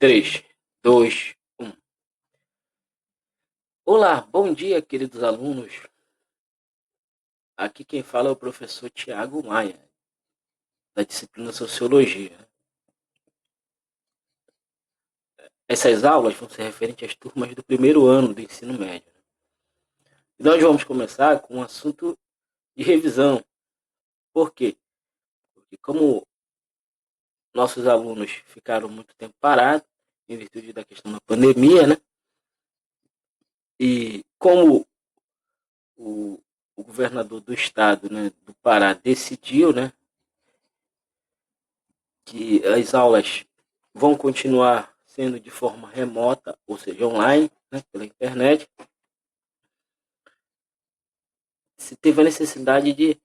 3, 2, 1. Olá, bom dia, queridos alunos. Aqui quem fala é o professor Tiago Maia, da disciplina Sociologia. Essas aulas vão ser referentes às turmas do primeiro ano do ensino médio. E nós vamos começar com um assunto de revisão. Por quê? Porque como nossos alunos ficaram muito tempo parados, em virtude da questão da pandemia, né? E como o governador do estado, né, do Pará, decidiu, né, que as aulas vão continuar sendo de forma remota, ou seja, online, né, pela internet, se teve a necessidade de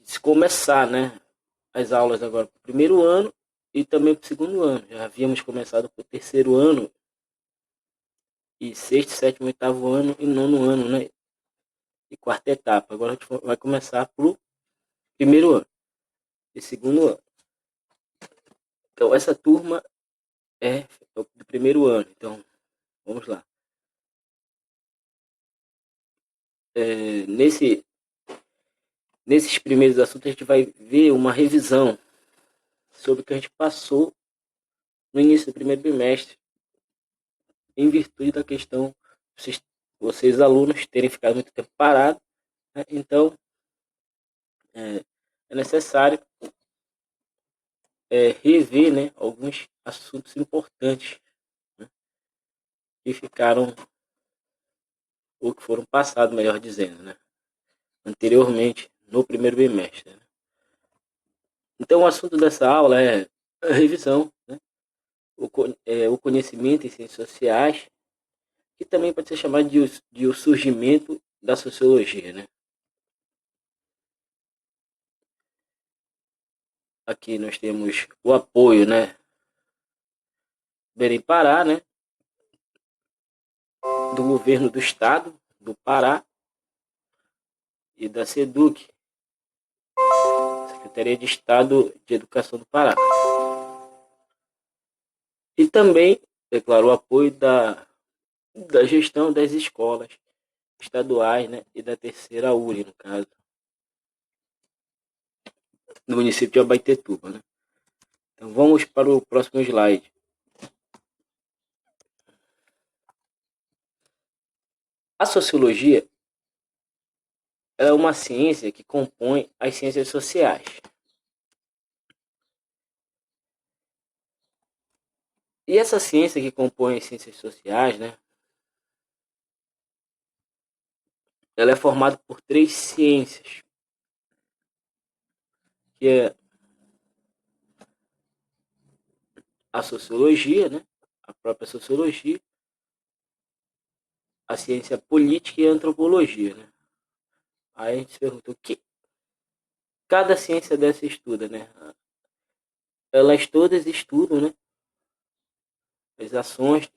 se começar, né, as aulas agora para o primeiro ano e também para o segundo ano. Já havíamos começado para o terceiro ano e sexto, sétimo, oitavo ano e nono ano, né, e quarta etapa. Agora a gente vai começar para o primeiro ano e segundo ano. Então essa turma é do primeiro ano. Então vamos lá. Nesses primeiros assuntos a gente vai ver uma revisão sobre o que a gente passou no início do primeiro bimestre, em virtude da questão de vocês alunos terem ficado muito tempo parados, né? Então é necessário rever, né, alguns assuntos importantes, né, que ficaram, ou que foram passados, melhor dizendo, né, anteriormente no primeiro bimestre. Né? Então o assunto dessa aula é a revisão, né, o conhecimento em ciências sociais, que também pode ser chamado de o surgimento da sociologia, né? Aqui nós temos o apoio, né, Belém Pará, né, do governo do estado do Pará e da SEDUC, Secretaria de Estado de Educação do Pará. E também declarou apoio da gestão das escolas estaduais, né, e da terceira URI, no caso, no município de Abaetetuba, né. Então vamos para o próximo slide. A sociologia é uma ciência que compõe as ciências sociais. E essa ciência que compõe as ciências sociais, né, ela é formada por três ciências, que é a sociologia, né, a própria sociologia, a ciência política e a antropologia, né. Aí a gente se pergunta o que cada ciência dessa estuda, né? Elas todas estudam, né, as ações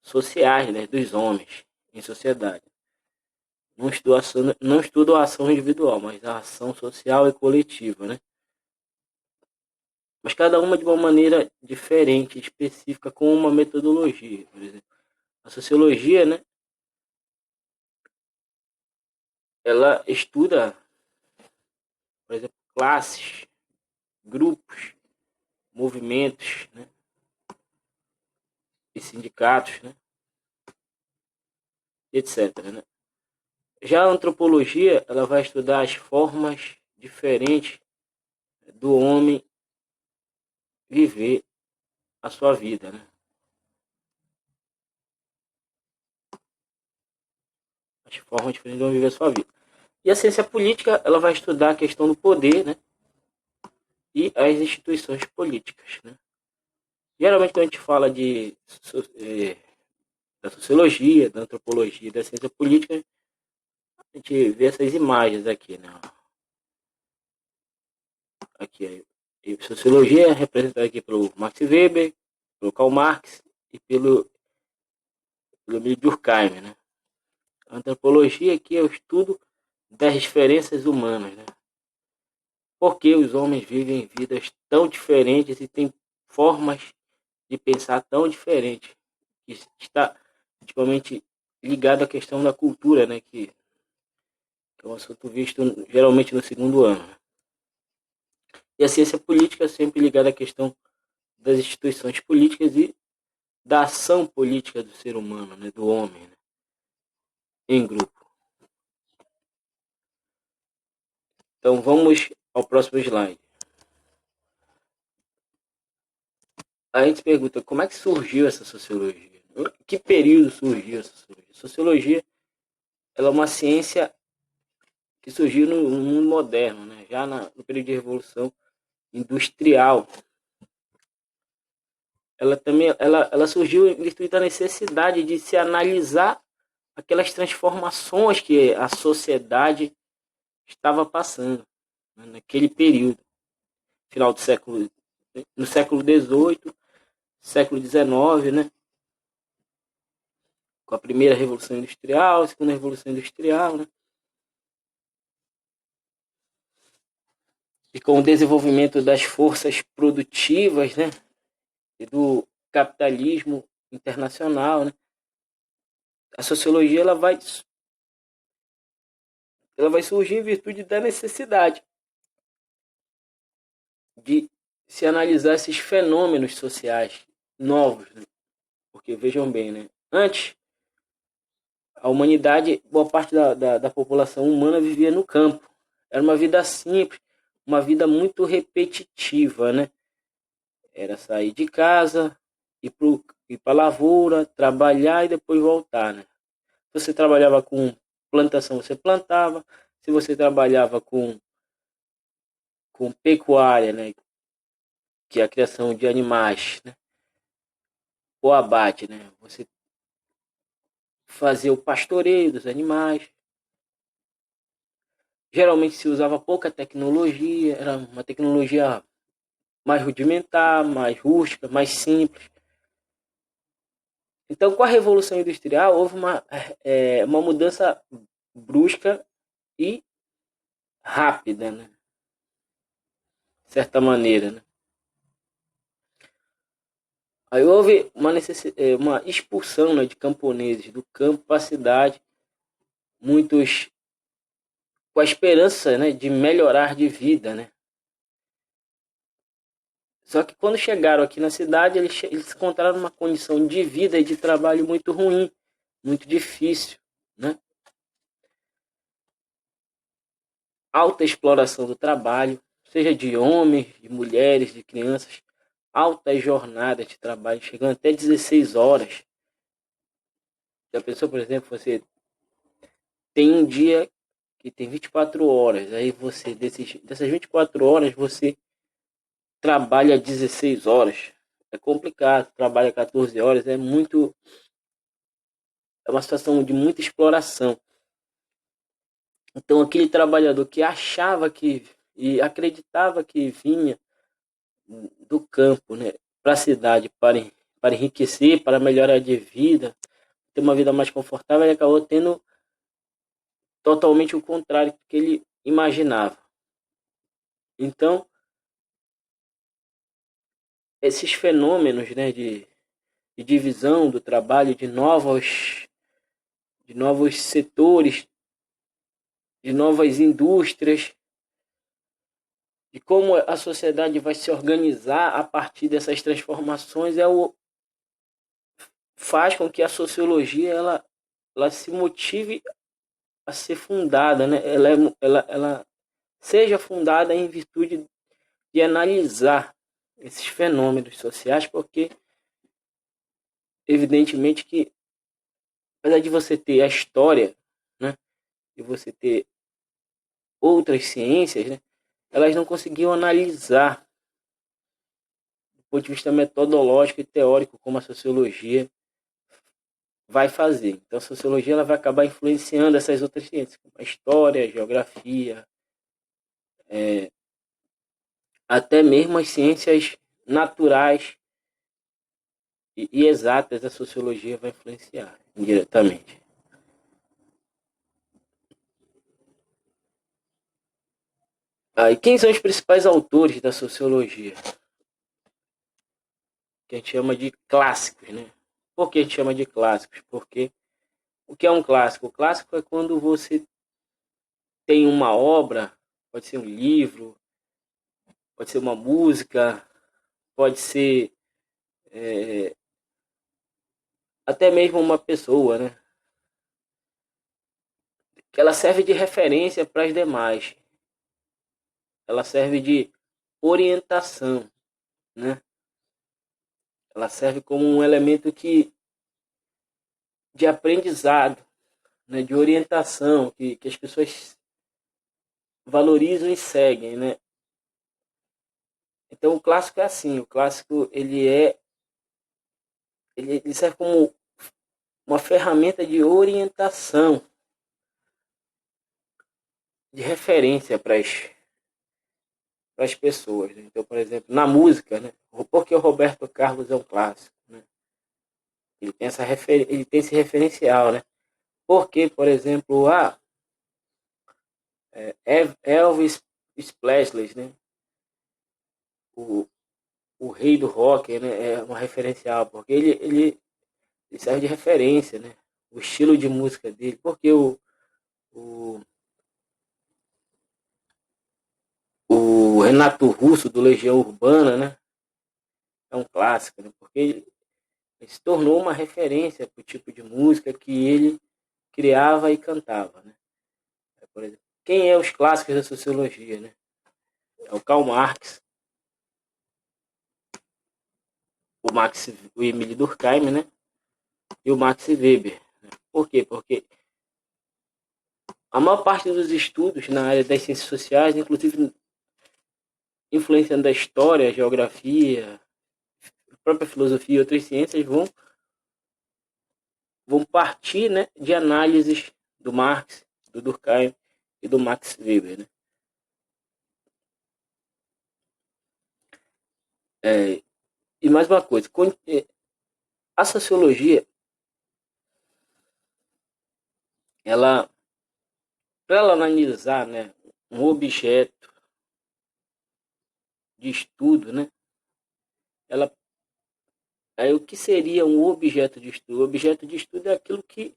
sociais, né, dos homens em sociedade. Não estudam a ação individual, mas a ação social e coletiva, né? Mas cada uma de uma maneira diferente, específica, com uma metodologia. Por exemplo, a sociologia, né, ela estuda, por exemplo, classes, grupos, movimentos, né, e sindicatos, né, etc. Né? Já a antropologia, ela vai estudar as formas diferentes do homem viver a sua vida, né? As formas diferentes do homem viver a sua vida. E a ciência política, ela vai estudar a questão do poder, né, e as instituições políticas, né? Geralmente quando a gente fala da sociologia, da antropologia, da ciência política, a gente vê essas imagens aqui, né? Aqui, a sociologia é representada aqui pelo Max Weber, pelo Karl Marx e pelo Emile Durkheim, né? A antropologia aqui é o estudo das diferenças humanas, né? porque os homens vivem vidas tão diferentes e têm formas de pensar tão diferentes. Isso está principalmente ligado à questão da cultura, né, que é um assunto visto geralmente no segundo ano. E a ciência política é sempre ligada à questão das instituições políticas e da ação política do ser humano, né, do homem, né, em grupo. Então vamos ao próximo slide. A gente pergunta como é que surgiu essa sociologia? Em que período surgiu essa sociologia? Sociologia ela é uma ciência que surgiu no mundo moderno, né? Já no período de revolução industrial. Ela também ela surgiu em virtude da necessidade de se analisar aquelas transformações que a sociedade estava passando, né, naquele período, final do século, no século XVIII, século XIX, né, com a primeira revolução industrial, a segunda revolução industrial, né, e com o desenvolvimento das forças produtivas, né, e do capitalismo internacional, né, a sociologia ela vai surgir em virtude da necessidade de se analisar esses fenômenos sociais novos, né? Porque vejam bem, né? Antes, a humanidade, boa parte da população humana vivia no campo. Era uma vida simples, uma vida muito repetitiva, né? Era sair de casa, ir para a lavoura, trabalhar e depois voltar, né? Se você trabalhava com plantação, você plantava. Se você trabalhava com pecuária, né? Que é a criação de animais, né? O abate, né? Você fazia o pastoreio dos animais. Geralmente se usava pouca tecnologia, era uma tecnologia mais rudimentar, mais rústica, mais simples. Então, com a Revolução Industrial, houve uma mudança brusca e rápida, né? De certa maneira, né? Aí houve uma expulsão, né, de camponeses do campo para a cidade, muitos com a esperança, né, de melhorar de vida, né? Só que quando chegaram aqui na cidade, eles encontraram uma condição de vida e de trabalho muito ruim, muito difícil, né? Alta exploração do trabalho, seja de homens, de mulheres, de crianças, altas jornadas de trabalho, chegando até 16 horas. Já pensou, por exemplo, você tem um dia que tem 24 horas, aí você, dessas 24 horas, você trabalha 16 horas. É complicado, trabalha 14 horas, é uma situação de muita exploração. Então aquele trabalhador que achava que e acreditava que vinha do campo, né, para a cidade para enriquecer, para melhorar de vida, ter uma vida mais confortável, ele acabou tendo totalmente o contrário do que ele imaginava. Então, esses fenômenos, né, de divisão do trabalho, de novos setores, de novas indústrias, de como a sociedade vai se organizar a partir dessas transformações, faz com que a sociologia ela se motive a ser fundada, né? Ela seja fundada em virtude de analisar esses fenômenos sociais, porque evidentemente que apesar de você ter a história, né, e você ter outras ciências, né, elas não conseguiam analisar do ponto de vista metodológico e teórico como a sociologia vai fazer. Então a sociologia ela vai acabar influenciando essas outras ciências, como a história, a geografia, até mesmo as ciências naturais e exatas, a sociologia vai influenciar indiretamente. E quem são os principais autores da sociologia? Que a gente chama de clássicos, né? Por que a gente chama de clássicos? Porque o que é um clássico? O clássico é quando você tem uma obra, pode ser um livro, pode ser uma música, pode ser até mesmo uma pessoa, né? Que ela serve de referência para as demais. Ela serve de orientação, né? Ela serve como um elemento de aprendizado, né? De orientação, que as pessoas valorizam e seguem, né? Então o clássico é assim, o clássico ele serve como uma ferramenta de orientação, de referência para as pessoas. Né? Então, por exemplo, na música, né? Por que o Roberto Carlos é um clássico? Né? Ele tem esse referencial, né? Porque, por exemplo, Elvis Presley, né? O, o rei do rock, né? É uma referencial, porque ele serve de referência, né? O estilo de música dele, porque o, o Renato Russo do Legião Urbana, né? É um clássico, né? Porque ele se tornou uma referência para o tipo de música que ele criava e cantava, né? Por exemplo, quem é os clássicos da sociologia, né? É o Karl Marx, o Emile Durkheim, né? E o Max Weber. Né? Por quê? Porque a maior parte dos estudos na área das ciências sociais, inclusive influenciando a história, a geografia, a própria filosofia e outras ciências, vão partir, né, de análises do Marx, do Durkheim e do Max Weber. Né? É, e mais uma coisa, a sociologia, ela, para ela analisar, né, um objeto de estudo, né, ela, aí o que seria um objeto de estudo? O objeto de estudo é aquilo que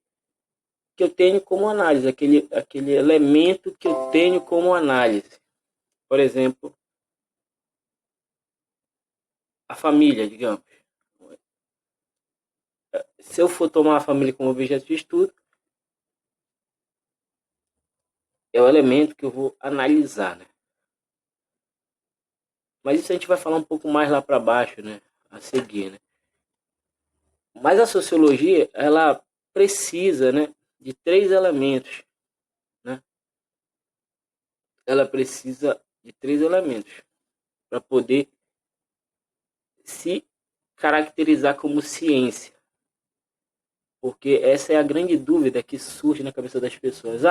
eu tenho como análise, aquele elemento que eu tenho como análise. Por exemplo, a família, digamos. Se eu for tomar a família como objeto de estudo, é o elemento que eu vou analisar, né? Mas isso a gente vai falar um pouco mais lá para baixo, né? A seguir, né? Mas a sociologia, ela precisa, né, de três elementos, né? Ela precisa de três elementos para poder se caracterizar como ciência. Porque essa é a grande dúvida que surge na cabeça das pessoas.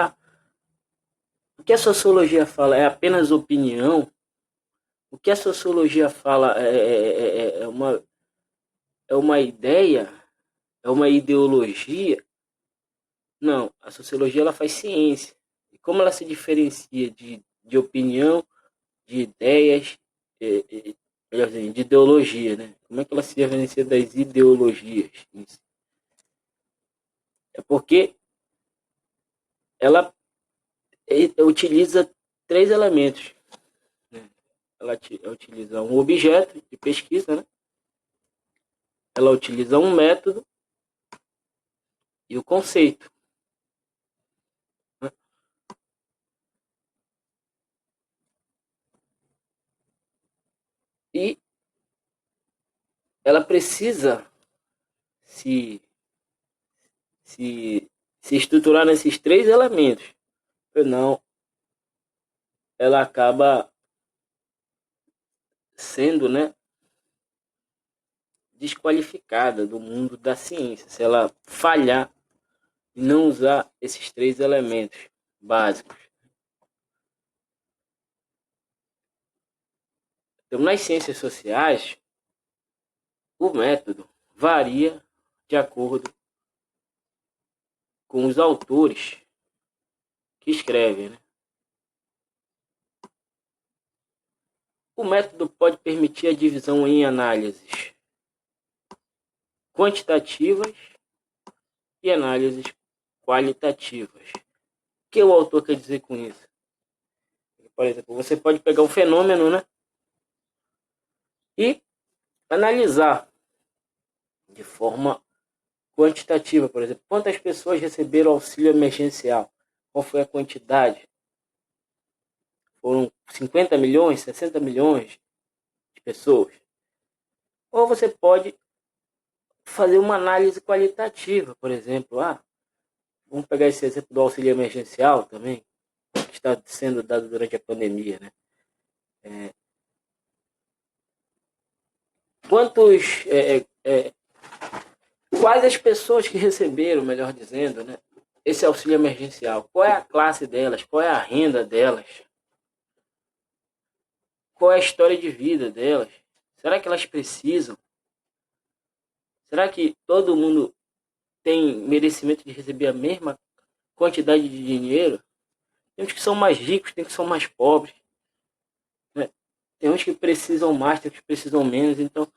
O que a sociologia fala é apenas opinião? O que a sociologia fala é uma ideia? É uma ideologia? Não, a sociologia ela faz ciência. E como ela se diferencia de opinião, de ideias, melhor dizendo, de ideologia, né? Como é que ela se diferencia das ideologias? É porque ela utiliza três elementos. Né? Ela utiliza um objeto de pesquisa, né? Ela utiliza um método e o conceito. Né? E ela precisa se, se, se estruturar nesses três elementos. Senão, ela acaba sendo, né, desqualificada do mundo da ciência. Se ela falhar e não usar esses três elementos básicos. Então, nas ciências sociais, o método varia de acordo com os autores que escrevem. Né? O método pode permitir a divisão em análises quantitativas e análises qualitativas. O que o autor quer dizer com isso? Por exemplo, você pode pegar um fenômeno, né, e analisar de forma quantitativa, por exemplo, quantas pessoas receberam auxílio emergencial, qual foi a quantidade, foram 50 milhões, 60 milhões de pessoas. Ou você pode fazer uma análise qualitativa, por exemplo, vamos pegar esse exemplo do auxílio emergencial também, que está sendo dado durante a pandemia, né? Quantos, quais as pessoas que receberam, melhor dizendo, né, esse auxílio emergencial? Qual é a classe delas? Qual é a renda delas? Qual é a história de vida delas? Será que elas precisam? Será que todo mundo tem merecimento de receber a mesma quantidade de dinheiro? Tem uns que são mais ricos, tem uns que são mais pobres, né? Tem uns que precisam mais, tem uns que precisam menos. Então,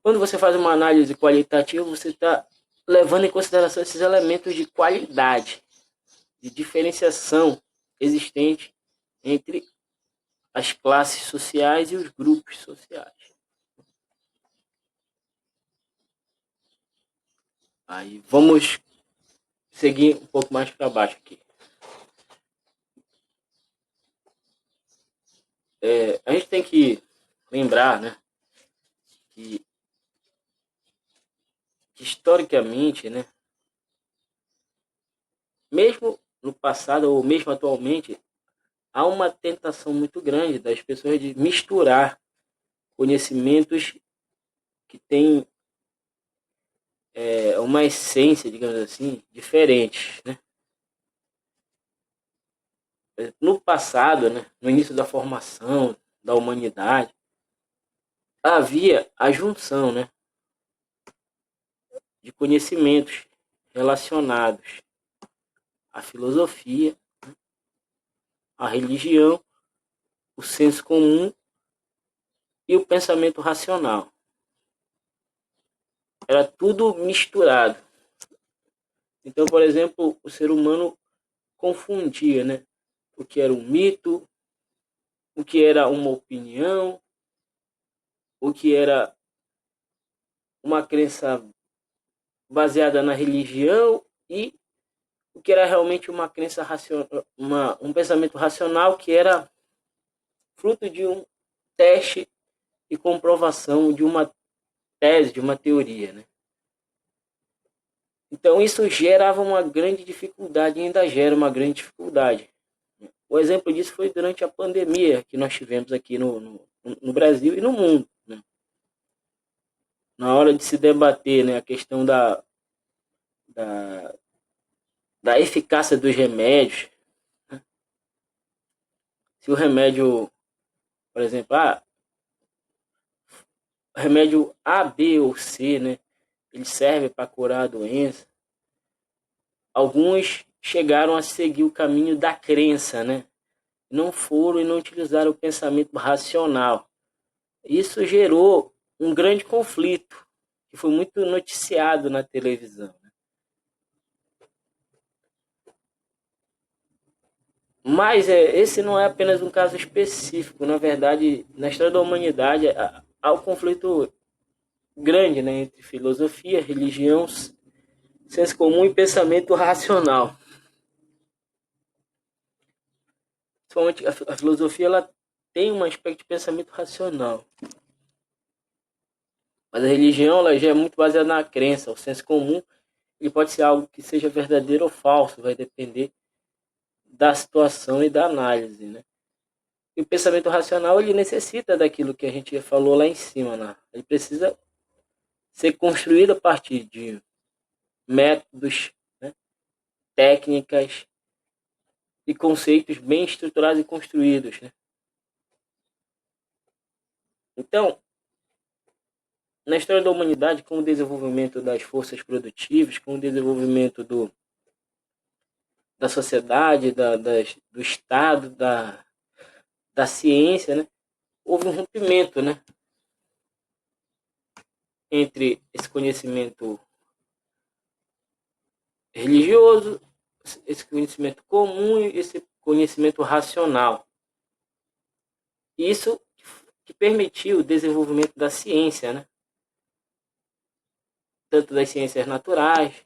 quando você faz uma análise qualitativa, você está levando em consideração esses elementos de qualidade, de diferenciação existente entre as classes sociais e os grupos sociais. Aí vamos seguir um pouco mais para baixo aqui. A gente tem que lembrar, né, que historicamente, né, mesmo no passado ou mesmo atualmente, há uma tentação muito grande das pessoas de misturar conhecimentos que têm uma essência, digamos assim, diferente, né? No passado, né, no início da formação da humanidade, havia a junção, né, de conhecimentos relacionados à filosofia, à religião, o senso comum e o pensamento racional. Era tudo misturado. Então, por exemplo, o ser humano confundia, né, o que era um mito, o que era uma opinião, o que era uma crença baseada na religião e o que era realmente uma crença racional, um pensamento racional que era fruto de um teste e comprovação de uma tese, de uma teoria, né? Então isso gerava uma grande dificuldade e ainda gera uma grande dificuldade. O exemplo disso foi durante a pandemia que nós tivemos aqui no Brasil e no mundo, né? Na hora de se debater, né, a questão da, da eficácia dos remédios, né? Se o remédio, por exemplo, remédio A, B ou C, né, ele serve para curar a doença. Alguns chegaram a seguir o caminho da crença, né? Não foram e não utilizaram o pensamento racional. Isso gerou um grande conflito, que foi muito noticiado na televisão. Mas esse não é apenas um caso específico. Na verdade, na história da humanidade, há um conflito grande, né, entre filosofia, religião, senso comum e pensamento racional. Principalmente a filosofia ela tem um aspecto de pensamento racional. Mas a religião ela já é muito baseada na crença. O senso comum ele pode ser algo que seja verdadeiro ou falso, vai depender da situação e da análise, né? E o pensamento racional ele necessita daquilo que a gente falou lá em cima, né? Ele precisa ser construído a partir de métodos, né, técnicas e conceitos bem estruturados e construídos, né? Então, na história da humanidade, com o desenvolvimento das forças produtivas, com o desenvolvimento da sociedade, do Estado, da ciência, né? houve um rompimento, né, entre esse conhecimento religioso, esse conhecimento comum e esse conhecimento racional. Isso que permitiu o desenvolvimento da ciência, né? Tanto das ciências naturais,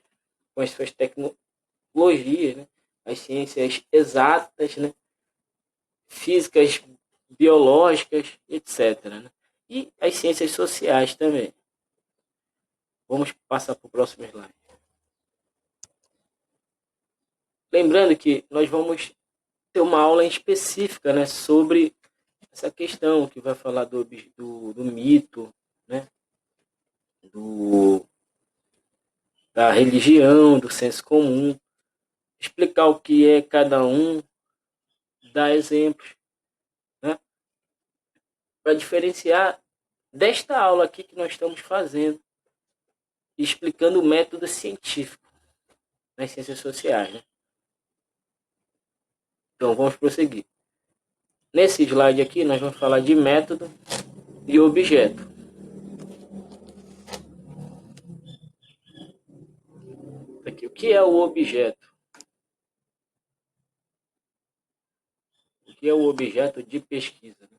com as suas tecnologias, né? As ciências exatas, né? Físicas, biológicas, etc., né? E as ciências sociais também. Vamos passar para o próximo slide. Lembrando que nós vamos ter uma aula específica, né, sobre essa questão, que vai falar do mito, né, da religião, do senso comum, explicar o que é cada um, dar exemplos, né, para diferenciar desta aula aqui que nós estamos fazendo, explicando o método científico nas ciências sociais, né? Então vamos prosseguir. Nesse slide aqui nós vamos falar de método e objeto. Aqui, o que é o objeto? O que é o objeto de pesquisa?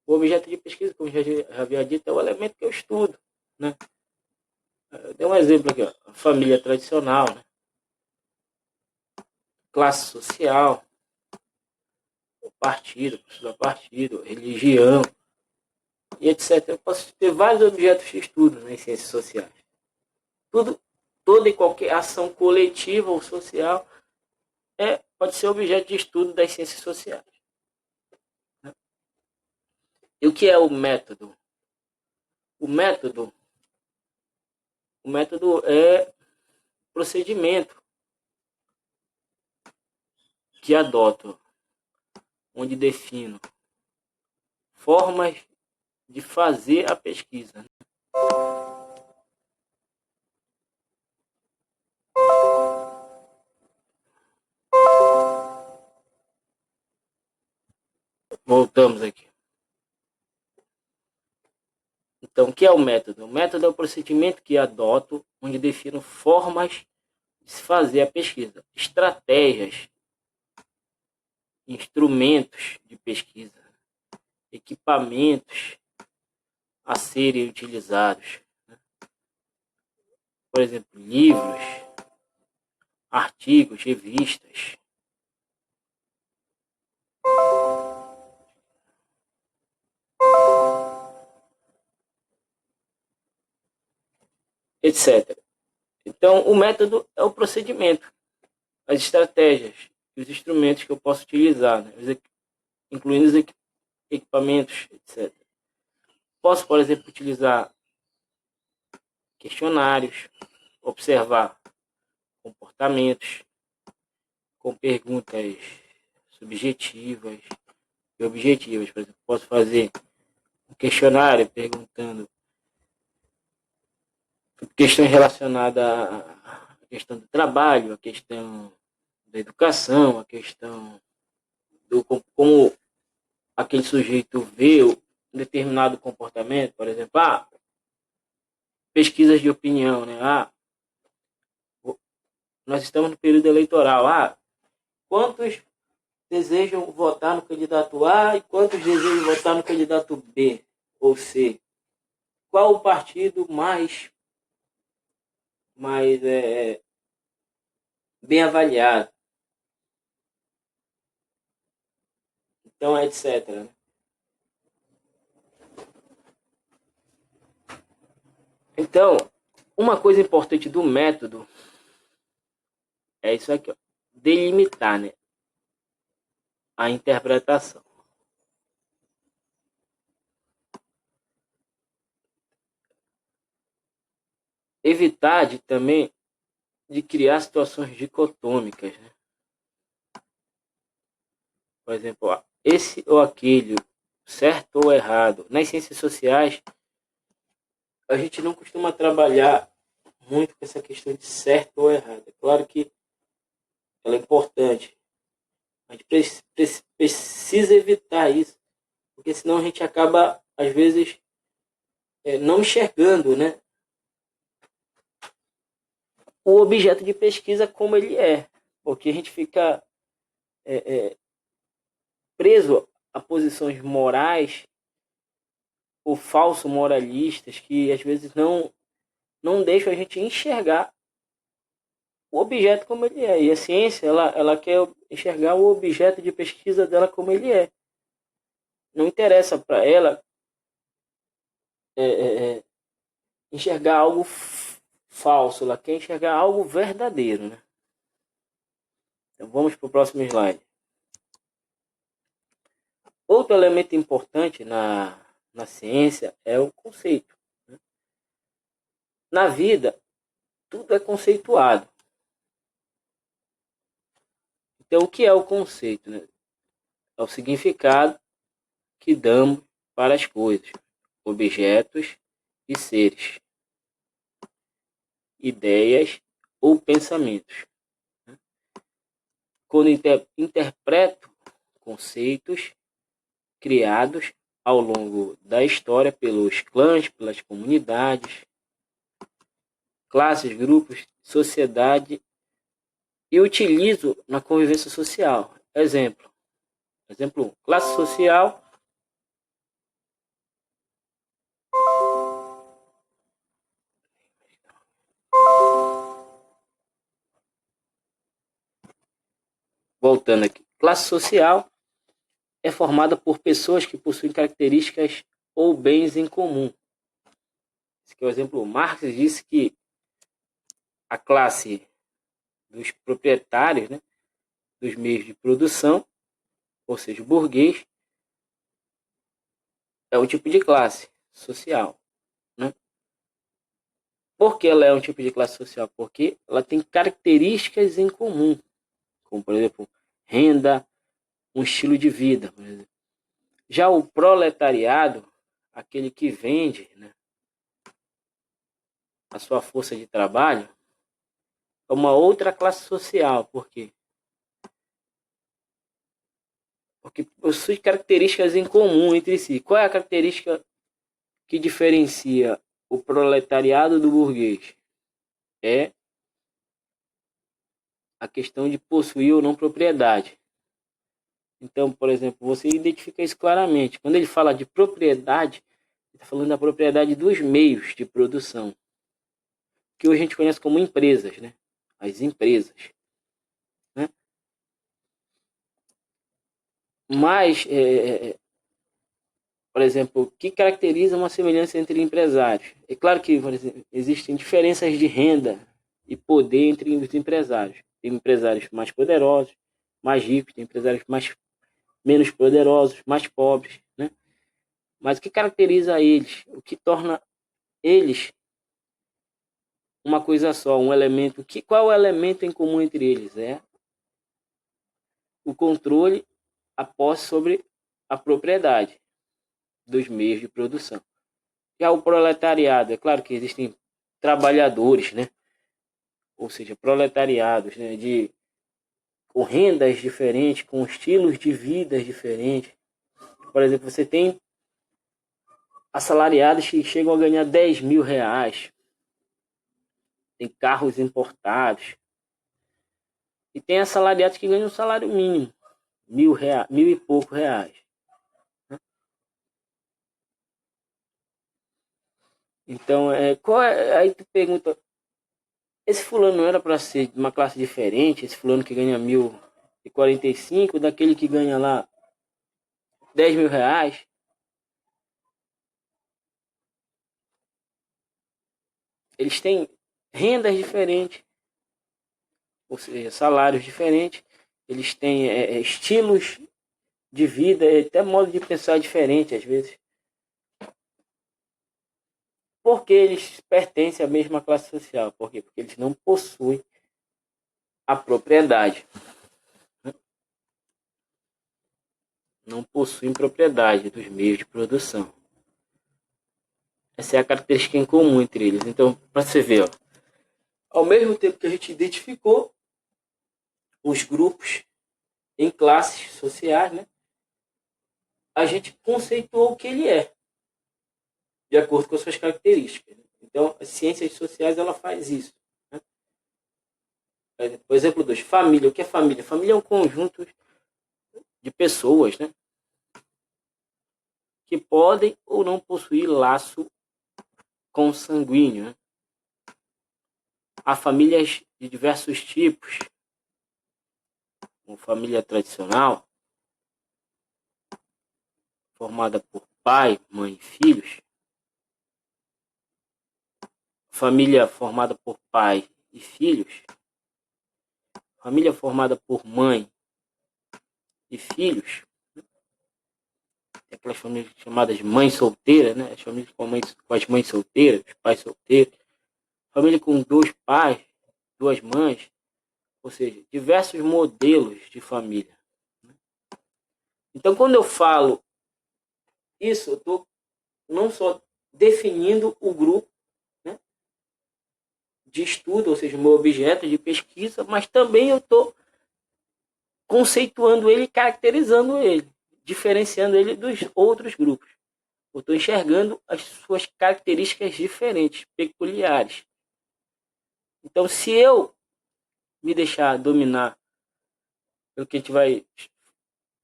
O objeto de pesquisa, como já havia dito, é o elemento que eu estudo, né? Eu dei um exemplo aqui, ó, a família tradicional, né? Classe social, o partido, religião, e etc. Eu posso ter vários objetos de estudo nas ciências sociais. Toda e qualquer ação coletiva ou social pode ser objeto de estudo das ciências sociais. Né? E o que é o método? O método é procedimento que adoto, onde defino formas de fazer a pesquisa. Voltamos aqui. Então, o que é o método? O método é o procedimento que adoto, onde defino formas de se fazer a pesquisa, estratégias, instrumentos de pesquisa, equipamentos a serem utilizados. Por exemplo, livros, artigos, revistas. Etc. Então, o método é o procedimento, as estratégias, os instrumentos que eu posso utilizar, né? Incluindo os equipamentos, etc. Posso, por exemplo, utilizar questionários, observar comportamentos com perguntas subjetivas e objetivas. Por exemplo, posso fazer um questionário perguntando questões relacionadas à questão do trabalho, à questão da educação, a questão do como aquele sujeito vê um determinado comportamento, por exemplo, pesquisas de opinião, né? Nós estamos no período eleitoral. Quantos desejam votar no candidato A e quantos desejam votar no candidato B ou C? Qual o partido mais bem avaliado? Então, etc. Né? Então, uma coisa importante do método é isso aqui, ó, delimitar, né, a interpretação. Evitar também de criar situações dicotômicas, né? Por exemplo, esse ou aquele, certo ou errado. Nas ciências sociais, a gente não costuma trabalhar muito com essa questão de certo ou errado. É claro que ela é importante. A gente precisa evitar isso porque senão a gente acaba, às vezes, não enxergando, né, o objeto de pesquisa como ele é, porque a gente fica preso a posições morais ou falso moralistas que às vezes não deixam a gente enxergar o objeto como ele é. E a ciência, ela quer enxergar o objeto de pesquisa dela como ele é. Não interessa para ela é, é, enxergar algo falso, ela quer enxergar algo verdadeiro, né? Então vamos para o próximo slide. Outro elemento importante na ciência é o conceito. Né? Na vida, tudo é conceituado. Então, o que é o conceito? Né? É o significado que damos para as coisas, objetos e seres, ideias ou pensamentos. Quando interpreto conceitos criados ao longo da história pelos clãs, pelas comunidades, classes, grupos, sociedade e utilizo na convivência social. Exemplo 1, classe social. Voltando aqui. Classe social é formada por pessoas que possuem características ou bens em comum. Esse aqui é o exemplo. Marx disse que a classe dos proprietários, né, dos meios de produção, ou seja, o burguês, é um tipo de classe social. Né? Por que ela é um tipo de classe social? Porque ela tem características em comum, como, por exemplo, renda, um estilo de vida. Por exemplo. Já o proletariado, aquele que vende, né, a sua força de trabalho, é uma outra classe social. Por quê? Porque possui características em comum entre si. Qual é a característica que diferencia o proletariado do burguês? É a questão de possuir ou não propriedade. Então, por exemplo, você identifica isso claramente. Quando ele fala de propriedade, ele está falando da propriedade dos meios de produção, que hoje a gente conhece como empresas, né? As empresas. Né? Mas, por exemplo, o que caracteriza uma semelhança entre empresários? É claro que, por exemplo, existem diferenças de renda e poder entre os empresários. Tem empresários mais poderosos, mais ricos, tem empresários menos poderosos, mais pobres, né? Mas o que caracteriza eles? O que torna eles uma coisa só, um elemento. Qual é o elemento em comum entre eles? É o controle, a posse sobre a propriedade dos meios de produção. Já o proletariado, é claro que existem trabalhadores, né? Ou seja, proletariados, né? Com rendas diferentes, com estilos de vida diferentes. Por exemplo, você tem assalariados que chegam a ganhar 10 mil reais, tem carros importados, e tem assalariados que ganham um salário mínimo, mil e pouco reais. Então, aí tu pergunta, esse fulano não era para ser de uma classe diferente, esse fulano que ganha 1.045, daquele que ganha lá 10 mil reais? Eles têm rendas diferentes, ou seja, salários diferentes, eles têm estilos de vida, até modo de pensar diferente às vezes. Porque eles pertencem à mesma classe social. Por quê? Porque eles não possuem a propriedade. Não possuem propriedade dos meios de produção. Essa é a característica em comum entre eles. Então, para você ver, ó, ao mesmo tempo que a gente identificou os grupos em classes sociais, né, a gente conceituou o que ele é, de acordo com as suas características. Então, as ciências sociais, ela faz isso. Né? Por exemplo, 2, família. O que é família? Família é um conjunto de pessoas, né, que podem ou não possuir laço consanguíneo. Né? Há famílias de diversos tipos, como família tradicional, formada por pai, mãe e filhos. Família formada por pai e filhos. Família formada por mãe e filhos. Tem aquelas famílias chamadas mães solteiras, né? As famílias com as mães solteiras, os pais solteiros. Família com 2 pais, 2 mães. Ou seja, diversos modelos de família. Então, quando eu falo isso, eu estou não só definindo o grupo, né, de estudo, ou seja, o meu objeto de pesquisa, mas também eu estou conceituando ele, caracterizando ele, diferenciando ele dos outros grupos. Eu estou enxergando as suas características diferentes, peculiares. Então, se eu me deixar dominar pelo que a gente vai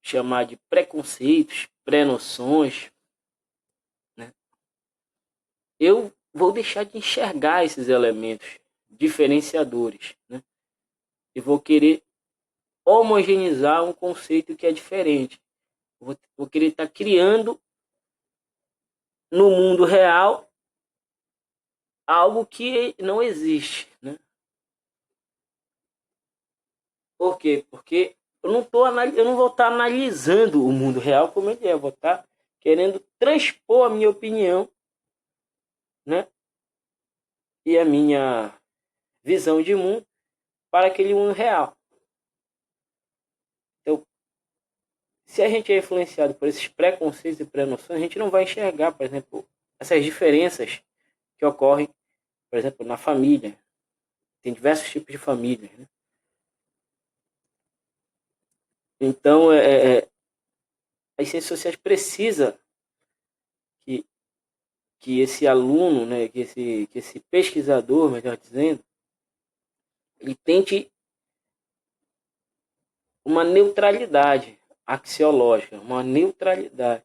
chamar de preconceitos, pré-noções, né, eu vou deixar de enxergar esses elementos diferenciadores, né, e vou querer homogeneizar um conceito que é diferente. Vou querer estar criando no mundo real algo que não existe, né? Por quê? Porque eu não vou estar analisando o mundo real como ele é, eu vou estar querendo transpor a minha opinião, né? E a minha visão de mundo para aquele mundo real. Então, se a gente é influenciado por esses preconceitos e pré-noções, a gente não vai enxergar, por exemplo, essas diferenças que ocorrem, por exemplo, na família. Tem diversos tipos de família, né? Então, as ciências sociais precisam que, que esse aluno, né, que esse pesquisador, melhor dizendo, ele tente uma neutralidade axiológica, uma neutralidade.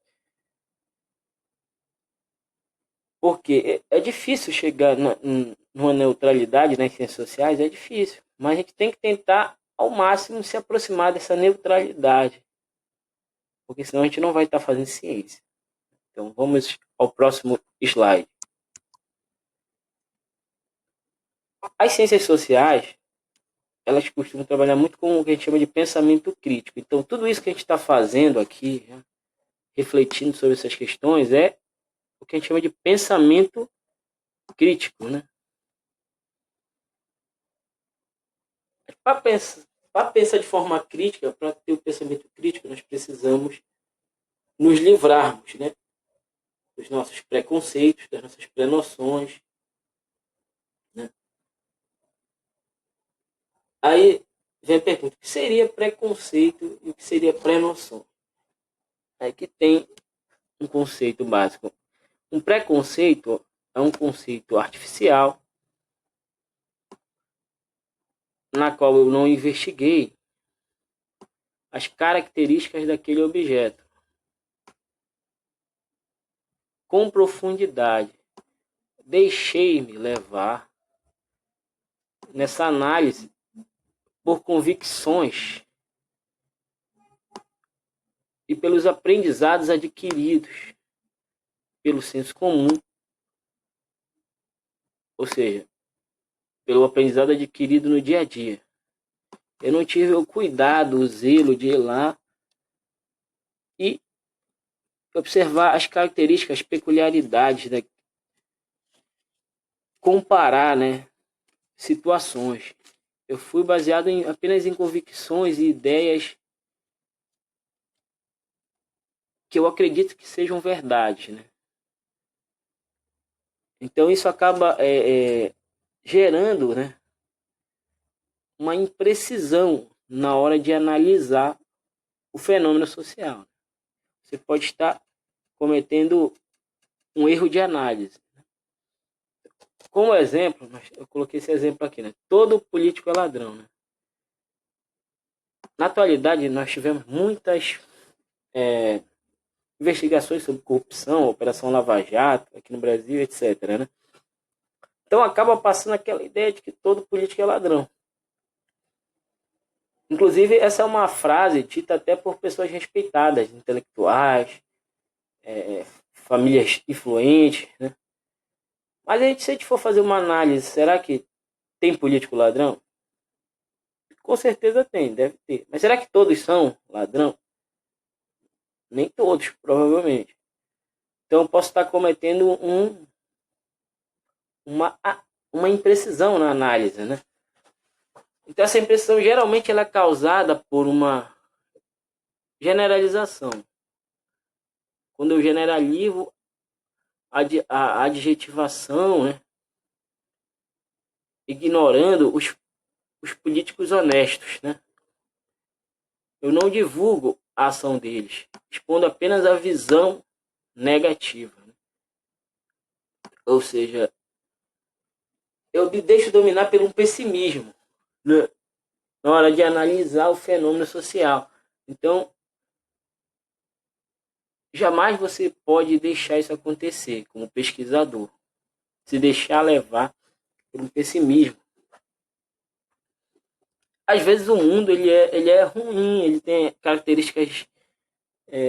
Porque é difícil chegar numa neutralidade nas ciências sociais, é difícil. Mas a gente tem que tentar ao máximo se aproximar dessa neutralidade. Porque senão a gente não vai estar fazendo ciência. Então vamos ao próximo slide. As ciências sociais, elas costumam trabalhar muito com o que a gente chama de pensamento crítico. Então tudo isso que a gente está fazendo aqui, né, refletindo sobre essas questões, é o que a gente chama de pensamento crítico, né? Para pensar de forma crítica, para ter o pensamento crítico, nós precisamos nos livrarmos, né, dos nossos preconceitos, das nossas pré-noções. Né? Aí vem a pergunta: o que seria preconceito e o que seria pré-noção? Aí que tem um conceito básico. Um preconceito é um conceito artificial na qual eu não investiguei as características daquele objeto com profundidade. Deixei-me levar nessa análise por convicções e pelos aprendizados adquiridos pelo senso comum, ou seja, pelo aprendizado adquirido no dia a dia. Eu não tive o cuidado, o zelo de ir lá e observar as características, as peculiaridades, né? Comparar, né, situações. Eu fui baseado apenas em convicções e ideias que eu acredito que sejam verdade, né? Então isso acaba gerando, né, uma imprecisão na hora de analisar o fenômeno social. você pode estar cometendo um erro de análise. Como exemplo, eu coloquei esse exemplo aqui, né? Todo político é ladrão, né? Na atualidade, nós tivemos muitas investigações sobre corrupção, Operação Lava Jato, aqui no Brasil, etc, né? Então acaba passando aquela ideia de que todo político é ladrão. Inclusive, essa é uma frase dita até por pessoas respeitadas, intelectuais, famílias influentes, né? Mas se a gente for fazer uma análise, será que tem político ladrão? Com certeza tem, deve ter. Mas será que todos são ladrão? Nem todos, provavelmente. Então eu posso estar cometendo uma, uma imprecisão na análise, né? Então essa imprecisão geralmente ela é causada por uma generalização. Quando eu generalizo a adjetivação, né? Ignorando os políticos honestos, né? Eu não divulgo a ação deles, expondo apenas a visão negativa, né? Ou seja, eu me deixo dominar pelo pessimismo, né? Na hora de analisar o fenômeno social. Então, jamais você pode deixar isso acontecer como pesquisador, se deixar levar pelo pessimismo. Às vezes o mundo ele é ruim, ele tem características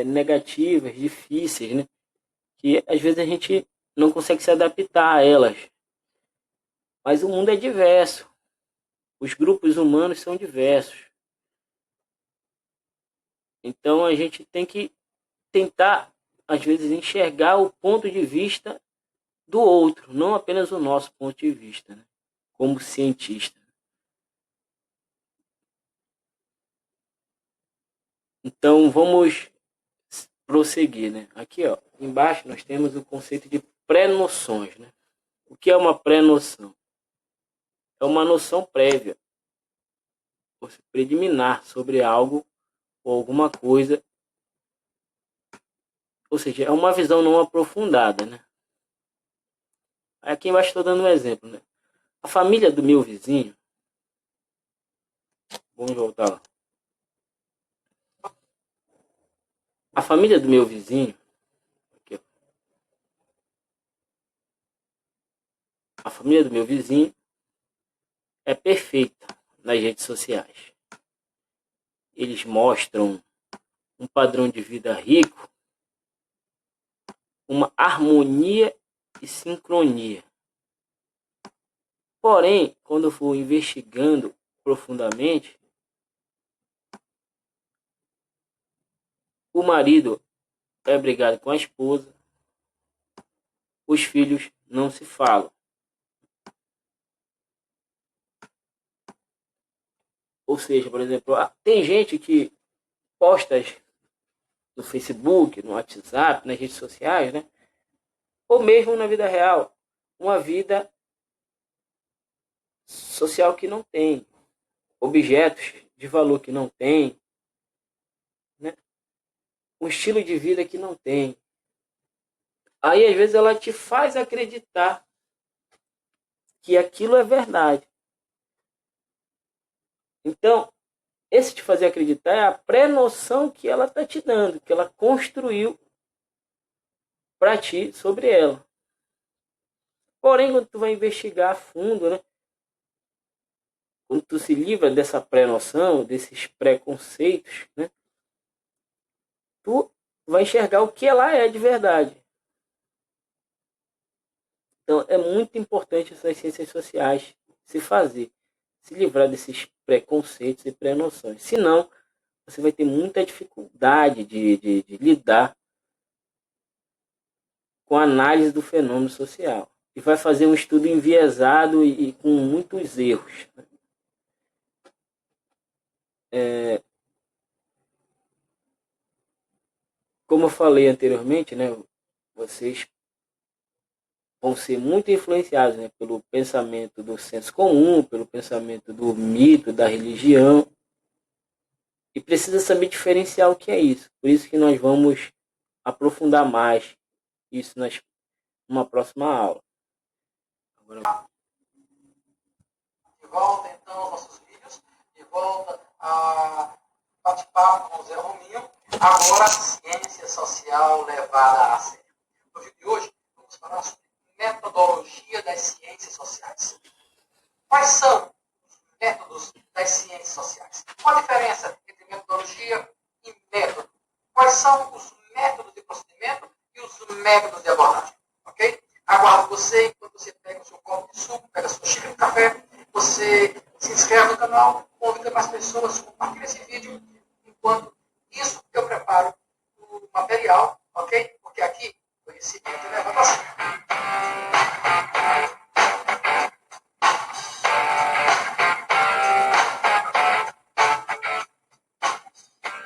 negativas, difíceis, né? Que às vezes a gente não consegue se adaptar a elas. Mas o mundo é diverso. Os grupos humanos são diversos. Então a gente tem que tentar, às vezes, enxergar o ponto de vista do outro, não apenas o nosso ponto de vista, né? Como cientista. Então vamos prosseguir, né? Aqui, ó, embaixo nós temos o conceito de pré-noções, né? O que é uma pré-noção? É uma noção prévia, ou preliminar sobre algo ou alguma coisa, ou seja, é uma visão não aprofundada, né? Aqui embaixo estou dando um exemplo, né? A família do meu vizinho, vamos voltar lá. A família do meu vizinho, aqui, a família do meu vizinho é perfeita nas redes sociais. Eles mostram um padrão de vida rico, uma harmonia e sincronia. Porém, quando eu for investigando profundamente, o marido é brigado com a esposa, os filhos não se falam. Ou seja, por exemplo, tem gente que posta no Facebook, no WhatsApp, nas redes sociais, né? Ou mesmo na vida real, uma vida social que não tem, objetos de valor que não tem, né? Um estilo de vida que não tem. Aí às vezes ela te faz acreditar que aquilo é verdade. Então, esse te fazer acreditar é a pré-noção que ela está te dando, que ela construiu para ti sobre ela. Porém, quando tu vai investigar a fundo, né? Quando tu se livra dessa pré-noção, desses preconceitos, né? Tu vai enxergar o que ela é de verdade. Então, é muito importante essas ciências sociais se fazer, se livrar desses preconceitos e pré-noções. Senão, você vai ter muita dificuldade de lidar com a análise do fenômeno social. E vai fazer um estudo enviesado e com muitos erros. Como eu falei anteriormente, né, vocês vão ser muito influenciados, né, pelo pensamento do senso comum, pelo pensamento do mito, da religião, e precisa saber diferenciar o que é isso. Por isso que nós vamos aprofundar mais isso numa próxima aula. Agora... De volta, então, aos nossos vídeos. De volta a bate-papo com o Zé Rominho. Agora, ciência social levada a sério. No vídeo de hoje, vamos falar sobre metodologia das ciências sociais. Quais são os métodos das ciências sociais? Qual a diferença entre metodologia e método? Quais são os métodos de procedimento e os métodos de abordagem? Ok? Aguardo você enquanto você pega o seu copo de suco, pega a sua xícara de café, você se inscreve no canal, convida mais pessoas, compartilha esse vídeo, enquanto isso eu preparo o material, ok? Porque aqui conhecimento leva a sério.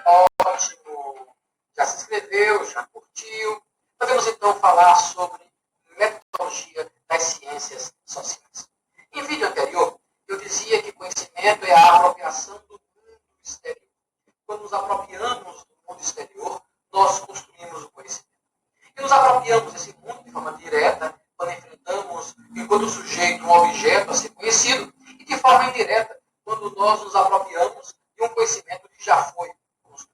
Ótimo! Já se inscreveu, já curtiu. Podemos então falar sobre metodologia das ciências sociais. Em vídeo anterior, eu dizia que conhecimento é a apropriação do mundo exterior. Quando nos apropriamos do mundo exterior, nós construímos o conhecimento. E nos apropriamos desse mundo de forma direta, quando enfrentamos, enquanto sujeito, um objeto a ser conhecido, e de forma indireta, quando nós nos apropriamos de um conhecimento que já foi construído.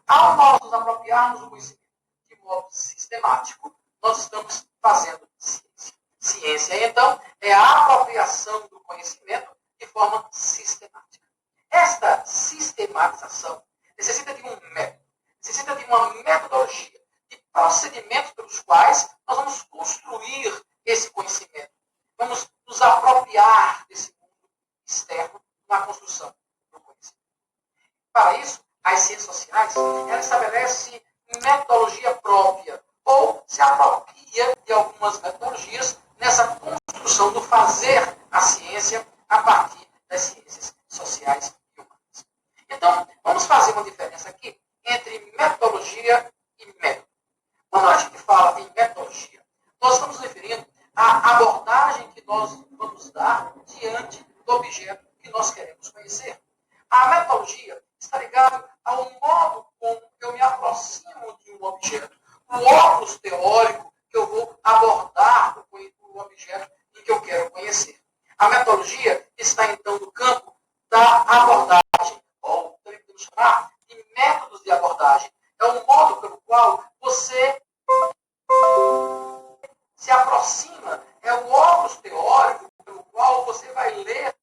Ao nós nos apropriarmos do conhecimento de modo sistemático, nós estamos fazendo ciência. Ciência, então, é a apropriação do conhecimento de forma sistemática. Esta sistematização necessita de um método, necessita de uma metodologia, de procedimentos pelos quais nós vamos construir esse conhecimento. Vamos nos apropriar desse mundo externo na construção do conhecimento. Para isso, as ciências sociais, ela estabelece metodologia própria, ou se apropria de algumas metodologias nessa construção do fazer a ciência a partir das ciências sociais e humanas. Então, vamos fazer uma diferença aqui entre metodologia e método. Quando a gente fala em metodologia, nós estamos referindo à abordagem que nós vamos dar diante do objeto que nós queremos conhecer. A metodologia está ligada ao modo como eu me aproximo de um objeto, o óculos teórico que eu vou abordar o objeto em que eu quero conhecer. A metodologia está, então, no campo da abordagem, ou também podemos chamar de métodos de abordagem. É o modo pelo qual você se aproxima, é o óculos teórico pelo qual você vai ler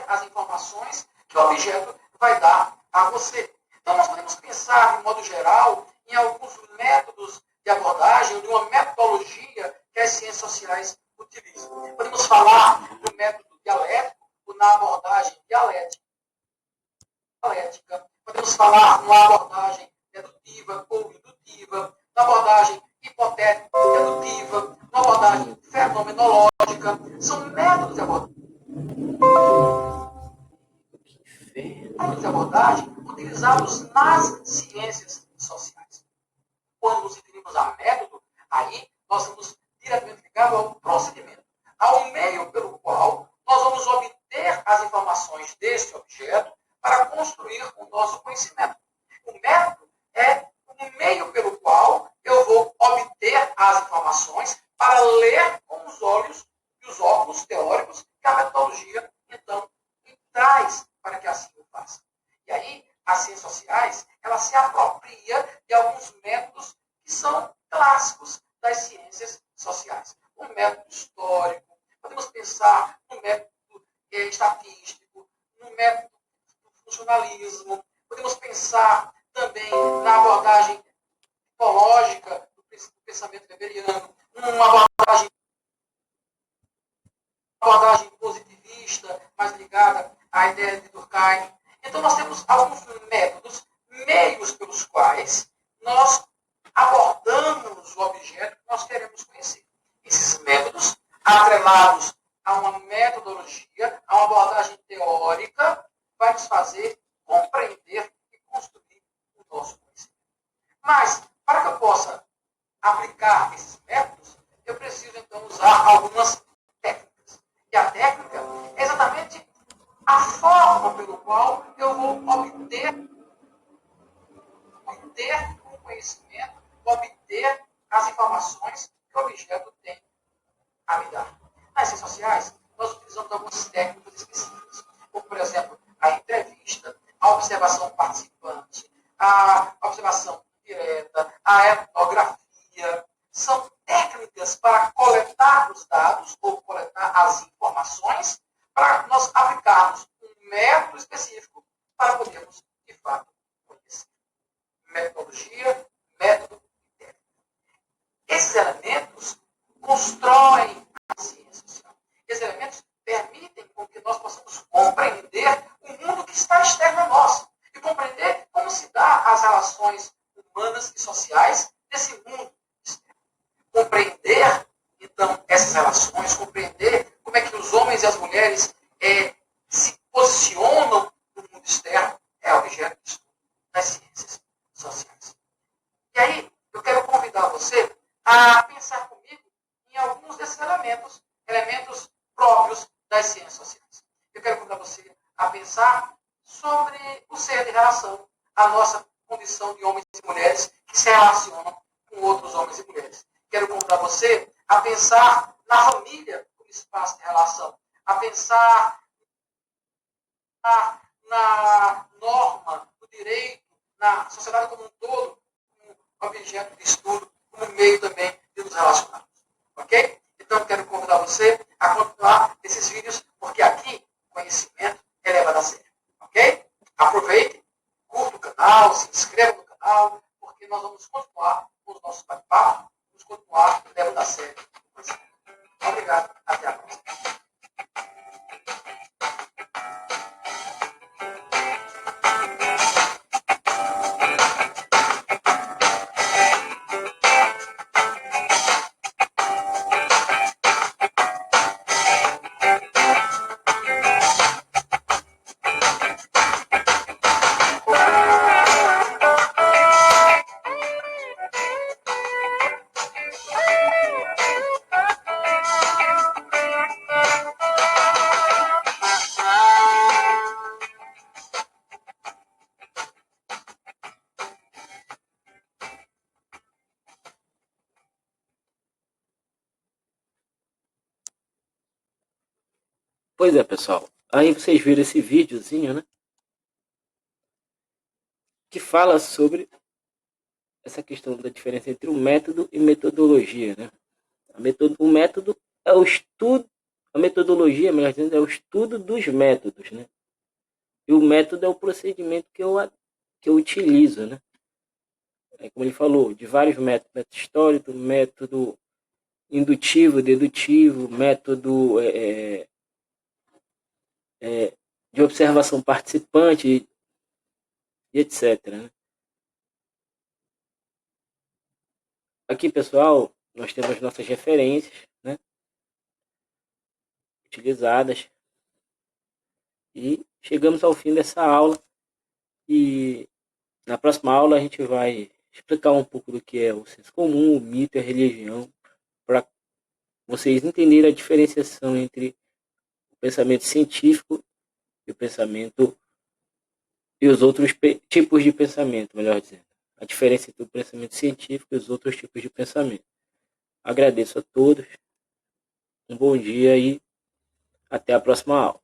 as informações que o objeto vai dar a você. Então, nós podemos pensar, de modo geral, em alguns métodos de abordagem, de uma metodologia que as ciências sociais utilizam. Podemos falar do método dialético, na abordagem dialética. Podemos falar numa abordagem dedutiva ou indutiva, na abordagem hipotético-dedutiva, na abordagem fenomenológica. São métodos de abordagem. Métodos de abordagem utilizados nas ciências sociais. Quando nos referimos a método, aí nós estamos diretamente ligados ao procedimento, ao meio pelo qual nós vamos obter as informações desse objeto para construir o nosso conhecimento. O método é o meio pelo qual eu vou obter as informações para ler com os olhos e os óculos teóricos que a metodologia, então, me traz para que assim eu faça. E aí, as ciências sociais, ela se apropria de alguns métodos que são clássicos das ciências sociais. O método histórico, podemos pensar no método estatístico, no método do funcionalismo, podemos pensar também na abordagem tipológica do pensamento weberiano, uma abordagem positivista, mais ligada à ideia de Durkheim. Então, nós temos alguns métodos, meios pelos quais nós abordamos o objeto que nós queremos conhecer. Esses métodos, atrelados a uma metodologia, a uma abordagem teórica, vai nos fazer compreender e construir o nosso conhecimento. Mas, para que eu possa aplicar esses métodos, eu preciso, então, usar algumas técnicas. E a técnica é exatamente a forma pelo qual eu vou obter obter o conhecimento, obter as informações que o objeto tem a me dar. Nas ciências sociais, nós utilizamos algumas técnicas específicas, como, por exemplo, a entrevista, a observação participante, a observação direta, a etnografia. São técnicas para coletar os dados ou coletar as informações para nós aplicarmos um método específico para podermos, de fato, conhecer. Metodologia, método e técnica. Esses elementos constroem a ciência social. Esses elementos permitem com que nós possamos compreender o mundo que está externo a nós e compreender como se dá as relações humanas e sociais desse mundo externo. Compreender, então, essas relações, compreender como é que os homens e as mulheres se posicionam no mundo externo é objeto de estudo das ciências sociais. E aí, eu quero convidar você a pensar comigo em alguns desses elementos próprios das ciências sociais. Eu quero convidar você a pensar sobre o ser de relação, a nossa condição de homens e mulheres que se relacionam com outros homens e mulheres. Quero convidar você a pensar na família como espaço de relação, a pensar na norma, no direito, na sociedade como um todo, como objeto de estudo, como meio também de nos relacionarmos. Ok? Então, quero convidar você a continuar esses vídeos, porque aqui conhecimento é levado a sério. Ok? Aproveite, curta o canal, se inscreva no canal, porque nós vamos continuar com os nossos bate-papos, vamos continuar levando a sério o conhecimento. Obrigado. Até a próxima. Pois é, pessoal. Aí vocês viram esse videozinho, né? Que fala sobre essa questão da diferença entre o método e metodologia, né? O método é o estudo, a metodologia, melhor dizendo, é o estudo dos métodos, né? E o método é o procedimento que eu utilizo, né? É como ele falou, de vários métodos, método histórico, método indutivo, dedutivo, método de observação participante e etc. Né? Aqui, pessoal, nós temos nossas referências, né, utilizadas e chegamos ao fim dessa aula e na próxima aula a gente vai explicar um pouco do que é o senso comum, o mito e a religião, para vocês entenderem a diferenciação entre o pensamento científico e o pensamento e os outros tipos de pensamento, melhor dizendo. A diferença entre o pensamento científico e os outros tipos de pensamento. Agradeço a todos, um bom dia e até a próxima aula.